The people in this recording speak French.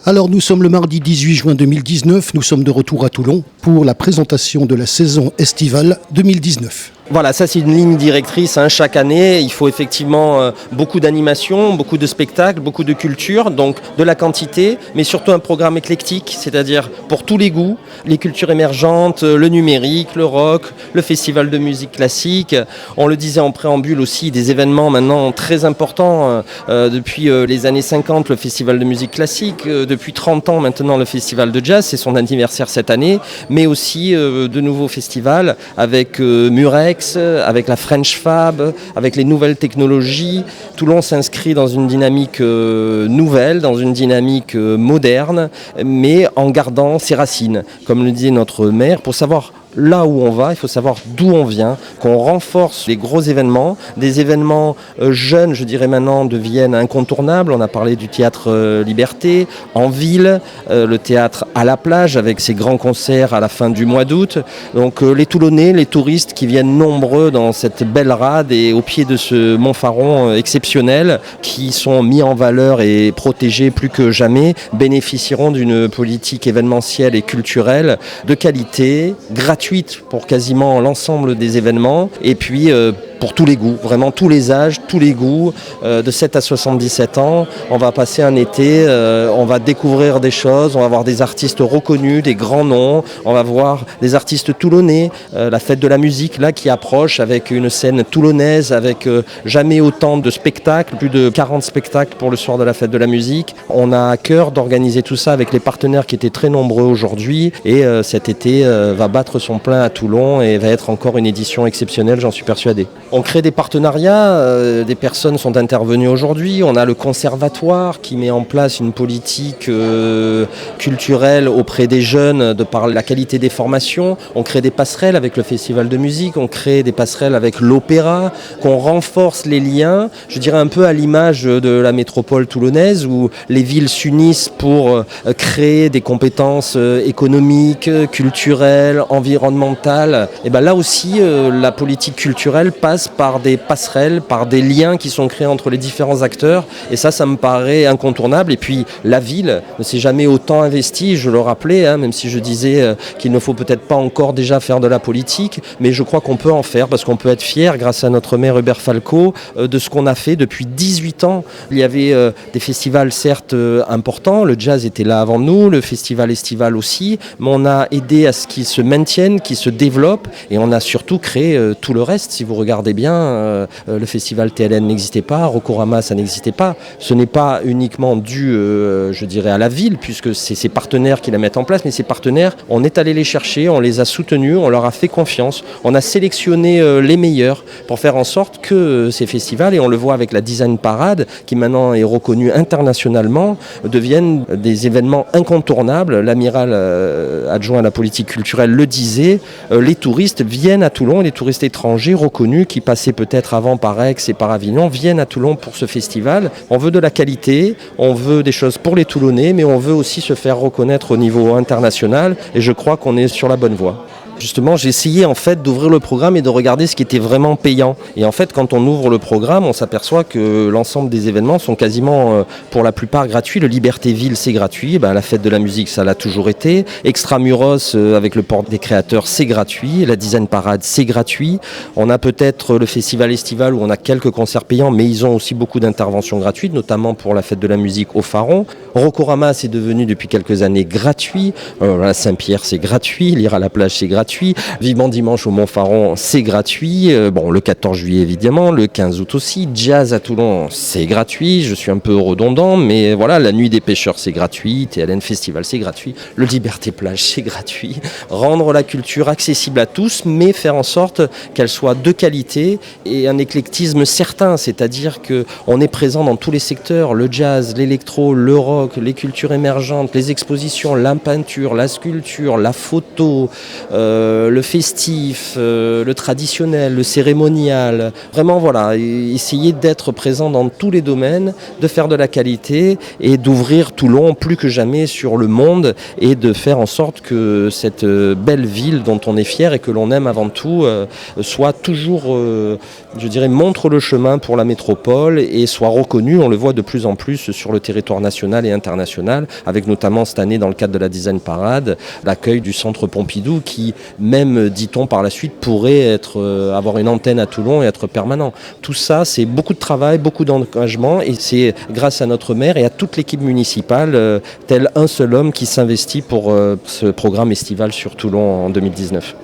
Alors nous sommes le mardi 18 juin 2019, nous sommes de retour à Toulon pour la présentation de la saison estivale 2019. Voilà, ça c'est une ligne directrice. Chaque année, il faut effectivement beaucoup d'animations, beaucoup de spectacles, beaucoup de culture, donc de la quantité, mais surtout un programme éclectique, c'est-à-dire pour tous les goûts, les cultures émergentes, le numérique, le rock, le festival de musique classique. On le disait en préambule aussi, des événements maintenant très importants depuis les années 50, le festival de musique classique, depuis 30 ans maintenant le festival de jazz, c'est son anniversaire cette année, mais aussi de nouveaux festivals avec Murex, avec la French Fab, avec les nouvelles technologies. Toulon s'inscrit dans une dynamique nouvelle, dans une dynamique moderne, mais en gardant ses racines. Comme le disait notre maire, pour savoir là où on va, il faut savoir d'où on vient, qu'on renforce les gros événements. Des événements jeunes, je dirais maintenant, deviennent incontournables. On a parlé du théâtre Liberté, en ville, le théâtre à la plage avec ses grands concerts à la fin du mois d'août. Donc les Toulonnais, les touristes qui viennent nombreux dans cette belle rade et au pied de ce Mont Faron exceptionnel, qui sont mis en valeur et protégés plus que jamais, bénéficieront d'une politique événementielle et culturelle de qualité, gratuite pour quasiment l'ensemble des événements, et puis pour tous les goûts, vraiment tous les âges, tous les goûts, de 7 à 77 ans. On va passer un été, on va découvrir des choses, on va voir des artistes reconnus, des grands noms, on va voir des artistes toulonnais, la fête de la musique là qui approche avec une scène toulonnaise, avec jamais autant de spectacles, plus de 40 spectacles pour le soir de la fête de la musique. On a à cœur d'organiser tout ça avec les partenaires qui étaient très nombreux aujourd'hui, et cet été va battre son plein à Toulon et va être encore une édition exceptionnelle, j'en suis persuadé. On crée des partenariats, des personnes sont intervenues aujourd'hui. On a le conservatoire qui met en place une politique culturelle auprès des jeunes de par la qualité des formations. On crée des passerelles avec le festival de musique, on crée des passerelles avec l'opéra, qu'on renforce les liens, je dirais un peu à l'image de la métropole toulonnaise où les villes s'unissent pour créer des compétences économiques, culturelles, environnementales. Et ben là aussi, la politique culturelle passe par des passerelles, par des liens qui sont créés entre les différents acteurs, et ça me paraît incontournable. Et puis la ville ne s'est jamais autant investie, je le rappelais, même si je disais qu'il ne faut peut-être pas encore déjà faire de la politique, mais je crois qu'on peut en faire, parce qu'on peut être fier, grâce à notre maire Hubert Falco, de ce qu'on a fait depuis 18 ans. Il y avait des festivals certes importants, le jazz était là avant nous, le festival estival aussi, mais on a aidé à ce qu'ils se maintiennent, qu'ils se développent, et on a surtout créé tout le reste. Si vous regardez bien, le festival TLN n'existait pas, Rokorama ça n'existait pas. Ce n'est pas uniquement dû, je dirais, à la ville, puisque c'est ses partenaires qui la mettent en place, mais ces partenaires, on est allé les chercher, on les a soutenus, on leur a fait confiance, on a sélectionné les meilleurs pour faire en sorte que ces festivals, et on le voit avec la Design Parade, qui maintenant est reconnue internationalement, deviennent des événements incontournables. L'amiral adjoint à la politique culturelle le disait, les touristes viennent à Toulon, les touristes étrangers reconnus qui passaient peut-être avant par Aix et par Avignon viennent à Toulon pour ce festival. On veut de la qualité, on veut des choses pour les Toulonnais, mais on veut aussi se faire reconnaître au niveau international, et je crois qu'on est sur la bonne voie. Justement, j'ai essayé en fait d'ouvrir le programme et de regarder ce qui était vraiment payant. Et en fait, quand on ouvre le programme, on s'aperçoit que l'ensemble des événements sont quasiment pour la plupart gratuits. Le Liberté Ville, c'est gratuit. La fête de la musique, ça l'a toujours été. Extramuros, avec le port des créateurs, c'est gratuit. La Design Parade, c'est gratuit. On a peut-être le festival estival où on a quelques concerts payants, mais ils ont aussi beaucoup d'interventions gratuites, notamment pour la fête de la musique au Faron. Rokorama, c'est devenu depuis quelques années gratuit. Saint-Pierre, c'est gratuit. Lire à la plage, c'est gratuit. Vivement Dimanche au Mont Faron, c'est gratuit. Le 14 juillet évidemment, le 15 août aussi. Jazz à Toulon, c'est gratuit. Je suis un peu redondant, mais voilà, la Nuit des Pêcheurs, c'est gratuit. TLN Festival, c'est gratuit. Le Liberté Plage, c'est gratuit. Rendre la culture accessible à tous, mais faire en sorte qu'elle soit de qualité et un éclectisme certain, c'est-à-dire qu'on est présent dans tous les secteurs, le jazz, l'électro, le rock, les cultures émergentes, les expositions, la peinture, la sculpture, la photo, le festif, le traditionnel, le cérémonial. Vraiment, voilà, essayer d'être présent dans tous les domaines, de faire de la qualité et d'ouvrir Toulon plus que jamais sur le monde et de faire en sorte que cette belle ville dont on est fier et que l'on aime avant tout soit toujours, je dirais, montre le chemin pour la métropole et soit reconnue. On le voit de plus en plus sur le territoire national et international, avec notamment cette année dans le cadre de la Design Parade, l'accueil du Centre Pompidou qui, même dit-on par la suite, pourrait avoir une antenne à Toulon et être permanent. Tout ça, c'est beaucoup de travail, beaucoup d'engagement et c'est grâce à notre maire et à toute l'équipe municipale, tel un seul homme qui s'investit pour ce programme estival sur Toulon en 2019.